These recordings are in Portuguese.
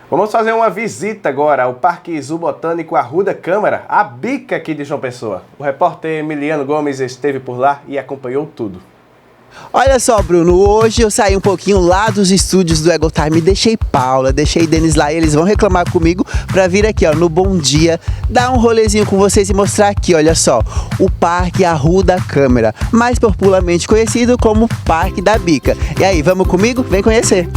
Vamos fazer uma visita agora ao Parque Zoobotânico Arruda Câmara, a Bica aqui de João Pessoa. O repórter Emiliano Gomes esteve por lá e acompanhou tudo. Olha só, Bruno, hoje eu saí um pouquinho lá dos estúdios do Egotime, deixei Paula, deixei Denis lá e eles vão reclamar comigo pra vir aqui, ó, no Bom Dia, dar um rolezinho com vocês e mostrar aqui, olha só, o Parque Arruda Câmara, mais popularmente conhecido como Parque da Bica. E aí, vamos comigo? Vem conhecer!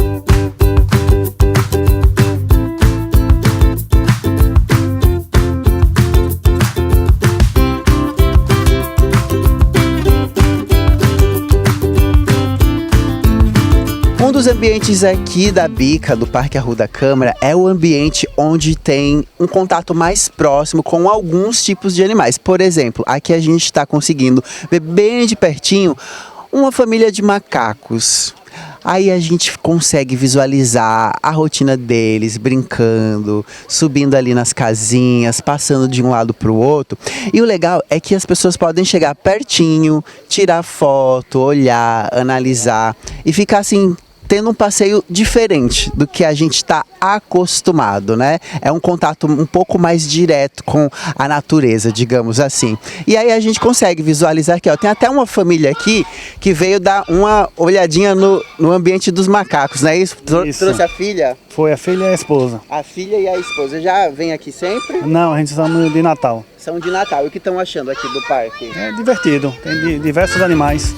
Um dos ambientes aqui da Bica, do Parque Arruda Câmara, é o ambiente onde tem um contato mais próximo com alguns tipos de animais. Por exemplo, aqui a gente está conseguindo ver bem de pertinho uma família de macacos. Aí a gente consegue visualizar a rotina deles, brincando, subindo ali nas casinhas, passando de um lado para o outro. E o legal é que as pessoas podem chegar pertinho, tirar foto, olhar, analisar e ficar assim, tendo um passeio diferente do que a gente está acostumado, né? É um contato um pouco mais direto com a natureza, digamos assim. E aí a gente consegue visualizar aqui, ó, tem até uma família aqui que veio dar uma olhadinha no ambiente dos macacos, né? Isso. Trouxe a filha? Foi a filha e a esposa. A filha e a esposa. Já vem aqui sempre? Não, a gente estamos de Natal. São de Natal. E o que estão achando aqui do parque? É divertido, tem diversos animais.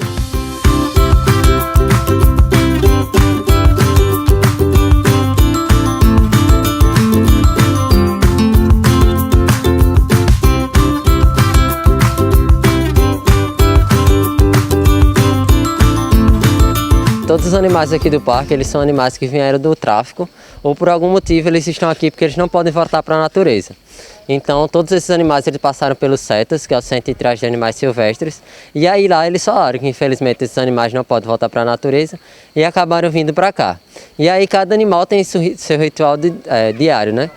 Todos os animais aqui do parque, eles são animais que vieram do tráfico ou por algum motivo eles estão aqui porque eles não podem voltar para a natureza. Então todos esses animais eles passaram pelos CETAS, que é o Centro de Triagem de Animais Silvestres, e aí lá eles falaram que infelizmente esses animais não podem voltar para a natureza e acabaram vindo para cá. E aí cada animal tem seu ritual diário, né?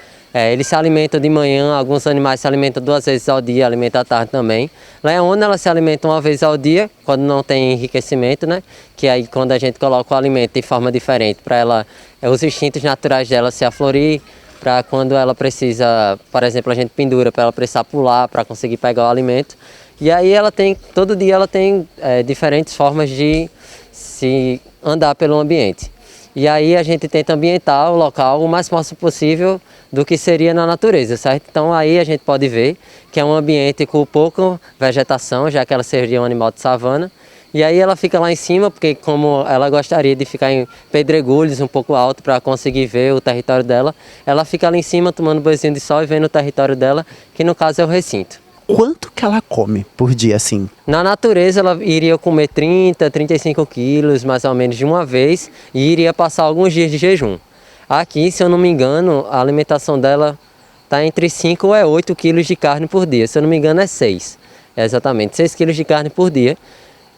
Eles se alimentam de manhã, alguns animais se alimentam 2 vezes ao dia, alimentam à tarde também. Leona, ela se alimenta 1 vez ao dia, quando não tem enriquecimento, né? Que aí quando a gente coloca o alimento de forma diferente, para ela, os instintos naturais dela se aflorir, para quando ela precisa, por exemplo, a gente pendura para ela precisar pular, para conseguir pegar o alimento. E aí ela tem, todo dia ela tem diferentes formas de se andar pelo ambiente. E aí a gente tenta ambientar o local o mais próximo possível do que seria na natureza, certo? Então aí a gente pode ver que é um ambiente com pouca vegetação, já que ela seria um animal de savana. E aí ela fica lá em cima, porque como ela gostaria de ficar em pedregulhos um pouco alto para conseguir ver o território dela, ela fica lá em cima tomando banhozinho de sol e vendo o território dela, que no caso é o recinto. Quanto que ela come por dia, assim? Na natureza ela iria comer 30, 35 quilos mais ou menos de uma vez e iria passar alguns dias de jejum. Aqui, se eu não me engano, a alimentação dela está entre 5 ou 8 quilos de carne por dia. Se eu não me engano é 6, exatamente, 6 quilos de carne por dia.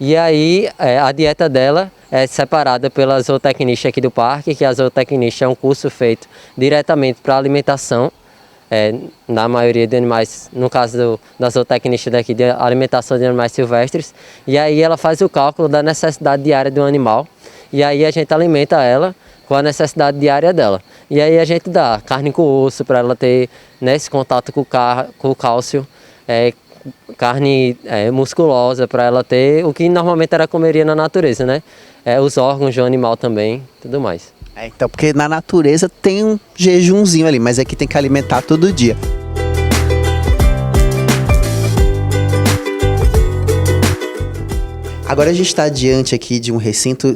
E aí a dieta dela é separada pela zootecnista aqui do parque, que a zootecnista é um curso feito diretamente para alimentação. Na maioria de animais, no caso da zootecnista daqui, de alimentação de animais silvestres, e aí ela faz o cálculo da necessidade diária do animal, e aí a gente alimenta ela com a necessidade diária dela. E aí a gente dá carne com osso para ela ter, né, esse contato com o cálcio, carne musculosa para ela ter o que normalmente ela comeria na natureza, né? Os órgãos do animal também, tudo mais. Então, porque na natureza tem um jejumzinho ali, mas aqui tem que alimentar todo dia. Agora a gente está diante aqui de um recinto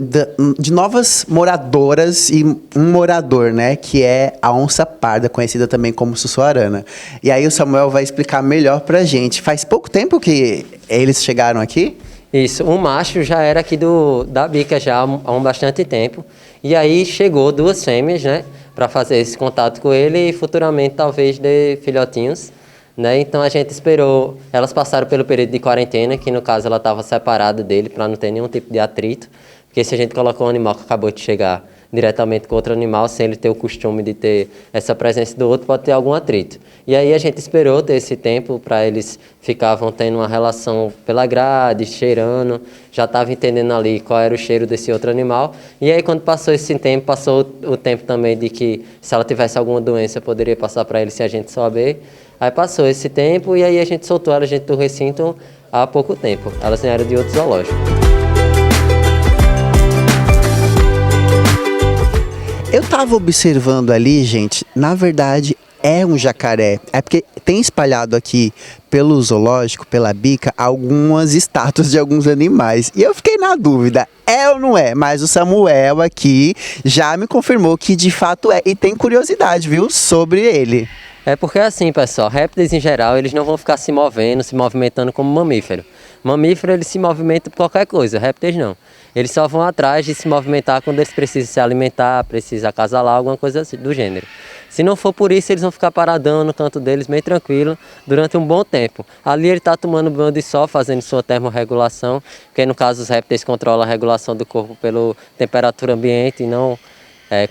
de novas moradoras e um morador, né? Que é a onça parda, conhecida também como sussuarana. E aí o Samuel vai explicar melhor pra gente. Faz pouco tempo que eles chegaram aqui? Isso, o macho já era aqui da Bica já há bastante tempo. E aí chegou 2 fêmeas, né, para fazer esse contato com ele e futuramente talvez dê filhotinhos, né? Então a gente esperou, elas passaram pelo período de quarentena, que no caso ela estava separada dele para não ter nenhum tipo de atrito, porque se a gente colocar um animal que acabou de chegar diretamente com outro animal, sem ele ter o costume de ter essa presença do outro, pode ter algum atrito. E aí a gente esperou ter esse tempo para eles ficavam tendo uma relação pela grade, cheirando, já estava entendendo ali qual era o cheiro desse outro animal. E aí quando passou esse tempo, passou o tempo também de que se ela tivesse alguma doença, poderia passar para ele se a gente souber. Aí passou esse tempo e aí a gente soltou elas dentro do recinto há pouco tempo. Elas vieram de outro zoológico. Eu tava observando ali, gente, na verdade é um jacaré. É porque tem espalhado aqui pelo zoológico, pela bica, algumas estátuas de alguns animais. E eu fiquei na dúvida, é ou não é? Mas o Samuel aqui já me confirmou que de fato é. E tem curiosidade, viu, sobre ele. É porque assim, pessoal, répteis em geral, eles não vão ficar se movendo, se movimentando como mamífero. Mamífero, ele se movimenta por qualquer coisa, répteis não. Eles só vão atrás de se movimentar quando eles precisam se alimentar, precisam acasalar, alguma coisa assim, do gênero. Se não for por isso, eles vão ficar paradão no canto deles, bem tranquilo, durante um bom tempo. Ali ele está tomando banho de sol, fazendo sua termorregulação, porque no caso os répteis controlam a regulação do corpo pela temperatura ambiente e não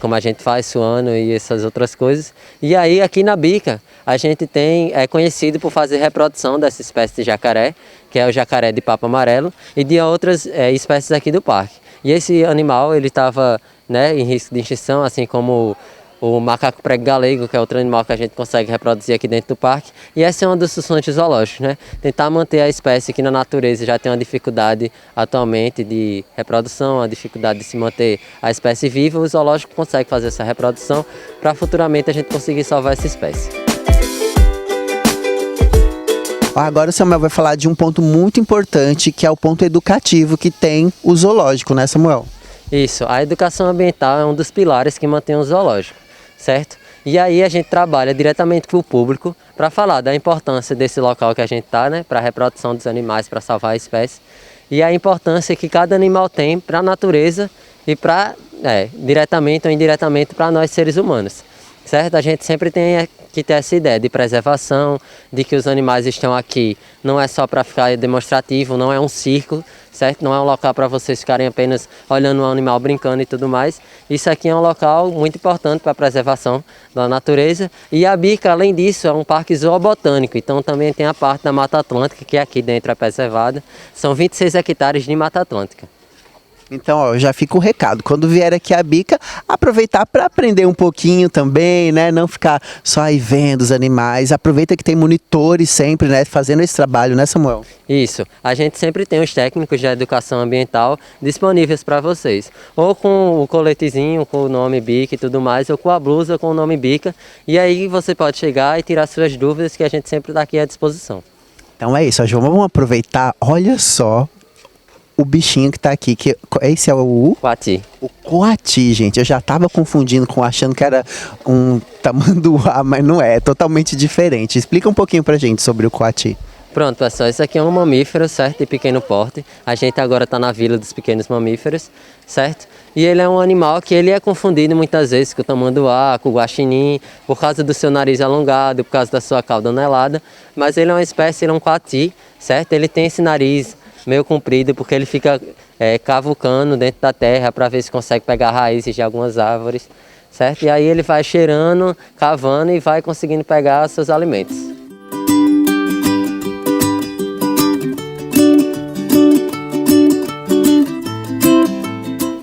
como a gente faz suando e essas outras coisas. E aí aqui na bica a gente é conhecido por fazer reprodução dessa espécie de jacaré, que é o jacaré de papo amarelo, e de outras espécies aqui do parque. E esse animal ele estava em risco de extinção, assim como o macaco prego galego, que é outro animal que a gente consegue reproduzir aqui dentro do parque. E essa é uma das funções dos zoológicos, tentar manter a espécie que na natureza já tem uma dificuldade atualmente de reprodução, a dificuldade de se manter a espécie viva. O zoológico consegue fazer essa reprodução para futuramente a gente conseguir salvar essa espécie. Agora o Samuel vai falar de um ponto muito importante, que é o ponto educativo que tem o zoológico, né, Samuel? Isso, a educação ambiental é um dos pilares que mantém o zoológico, certo? E aí a gente trabalha diretamente com o público para falar da importância desse local que a gente está, para a reprodução dos animais, para salvar a espécie, e a importância que cada animal tem para a natureza e para, diretamente ou indiretamente, para nós seres humanos. Certo? A gente sempre tem que ter essa ideia de preservação, de que os animais estão aqui, não é só para ficar demonstrativo, não é um circo, certo? Não é um local para vocês ficarem apenas olhando o animal brincando e tudo mais. Isso aqui é um local muito importante para a preservação da natureza. E a bica, além disso, é um parque zoobotânico, então também tem a parte da Mata Atlântica, que aqui dentro é preservada. São 26 hectares de Mata Atlântica. Então, ó, já fica o recado. Quando vier aqui a bica, aproveitar para aprender um pouquinho também, né? Não ficar só aí vendo os animais. Aproveita que tem monitores sempre, né? Fazendo esse trabalho, né, Samuel? Isso. A gente sempre tem os técnicos de educação ambiental disponíveis para vocês. Ou com o coletezinho, com o nome bica e tudo mais, ou com a blusa com o nome bica. E aí você pode chegar e tirar suas dúvidas, que a gente sempre está aqui à disposição. Então é isso, ó, vamos aproveitar. Olha só o bichinho que tá aqui, que esse é o Coati. O coati, gente. Eu já tava confundindo achando que era um tamanduá, mas não é totalmente diferente. Explica um pouquinho pra gente sobre o coati. Pronto, pessoal, esse aqui é um mamífero, certo? De pequeno porte. A gente agora está na vila dos pequenos mamíferos, certo? E ele é um animal que ele é confundido muitas vezes com o tamanduá, com o guaxinim, por causa do seu nariz alongado, por causa da sua cauda anelada. Mas ele é uma espécie, ele é um coati, certo? Ele tem esse nariz meio comprido porque ele fica cavucando dentro da terra para ver se consegue pegar raízes de algumas árvores, certo? E aí ele vai cheirando, cavando e vai conseguindo pegar seus alimentos.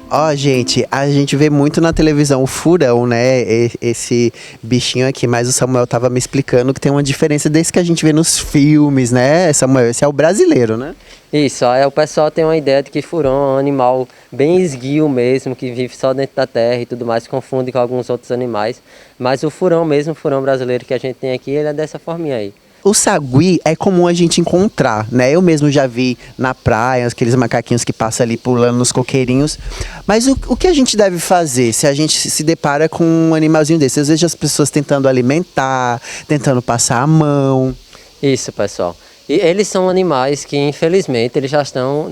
Ó, gente, a gente vê muito na televisão o furão, né? Esse bichinho aqui, mas o Samuel tava me explicando que tem uma diferença desse que a gente vê nos filmes, né, Samuel? Esse é o brasileiro, né? Isso, o pessoal tem uma ideia de que furão é um animal bem esguio mesmo, que vive só dentro da terra e tudo mais, confunde com alguns outros animais. Mas o furão mesmo, o furão brasileiro que a gente tem aqui, ele é dessa forminha aí. O sagui é comum a gente encontrar, né? Eu mesmo já vi na praia, aqueles macaquinhos que passam ali pulando nos coqueirinhos. Mas o que a gente deve fazer se a gente se depara com um animalzinho desse? Às vezes as pessoas tentando alimentar, tentando passar a mão. Isso, pessoal. E eles são animais que, infelizmente, eles já estão,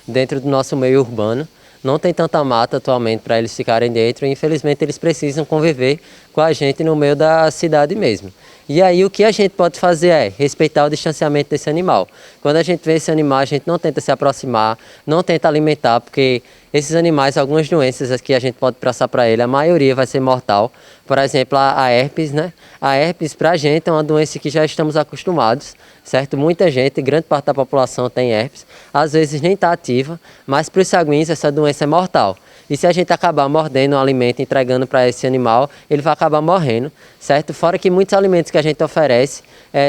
dentro do nosso meio urbano. Não tem tanta mata atualmente para eles ficarem dentro e, infelizmente, eles precisam conviver com a gente no meio da cidade mesmo. E aí o que a gente pode fazer é respeitar o distanciamento desse animal. Quando a gente vê esse animal, a gente não tenta se aproximar, não tenta alimentar, porque Esses animais, algumas doenças que a gente pode passar para ele, a maioria vai ser mortal. Por exemplo, a herpes, né? A herpes para a gente é uma doença que já estamos acostumados, certo? Muita gente, grande parte da população tem herpes, às vezes nem está ativa, mas para os saguinos essa doença é mortal. E se a gente acabar mordendo um alimento, entregando para esse animal, ele vai acabar morrendo, certo? Fora que muitos alimentos que a gente oferece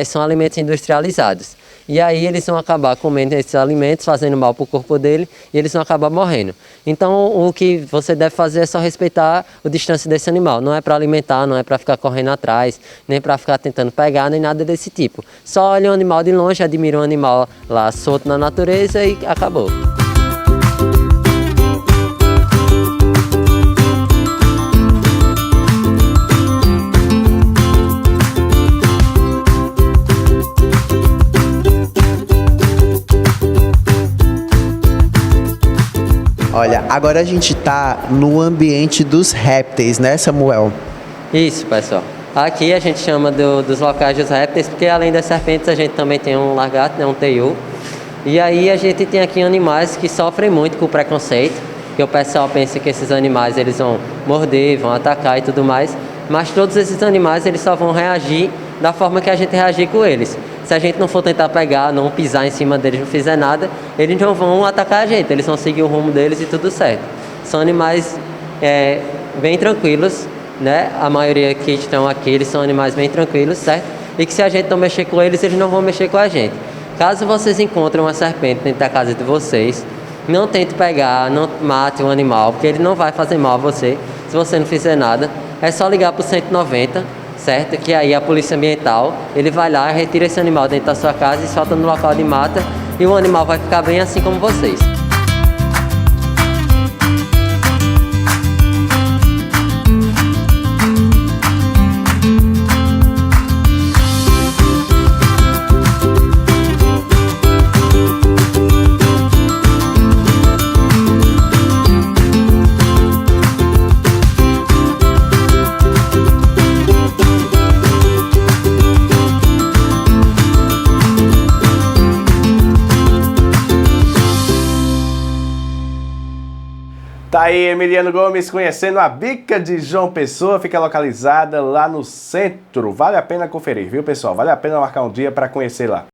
são alimentos industrializados. E aí eles vão acabar comendo esses alimentos, fazendo mal para o corpo dele, e eles vão acabar morrendo. Então o que você deve fazer é só respeitar a distância desse animal. Não é para alimentar, não é para ficar correndo atrás, nem para ficar tentando pegar, nem nada desse tipo. Só olha o animal de longe, admira o animal lá solto na natureza e acabou. Olha, agora a gente tá no ambiente dos répteis, né, Samuel? Isso, pessoal. Aqui a gente chama dos locais dos répteis, porque além das serpentes a gente também tem um lagarto, né, um teiu. E aí a gente tem aqui animais que sofrem muito com o preconceito, que o pessoal pensa que esses animais eles vão morder, vão atacar e tudo mais, mas todos esses animais eles só vão reagir da forma que a gente reagir com eles. Se a gente não for tentar pegar, não pisar em cima deles, não fizer nada, eles não vão atacar a gente, eles vão seguir o rumo deles e tudo certo. São animais bem tranquilos, né? A maioria que estão aqui, eles são animais bem tranquilos, certo? E que se a gente não mexer com eles, eles não vão mexer com a gente. Caso vocês encontrem uma serpente dentro da casa de vocês, não tente pegar, não mate um animal, porque ele não vai fazer mal a você, se você não fizer nada. É só ligar para o 190, certo? Que aí a polícia ambiental, ele vai lá, retira esse animal dentro da sua casa e solta no local de mata, e o animal vai ficar bem assim como vocês. Tá aí Emiliano Gomes conhecendo a Bica de João Pessoa, fica localizada lá no centro. Vale a pena conferir, viu pessoal? Vale a pena marcar um dia para conhecer lá.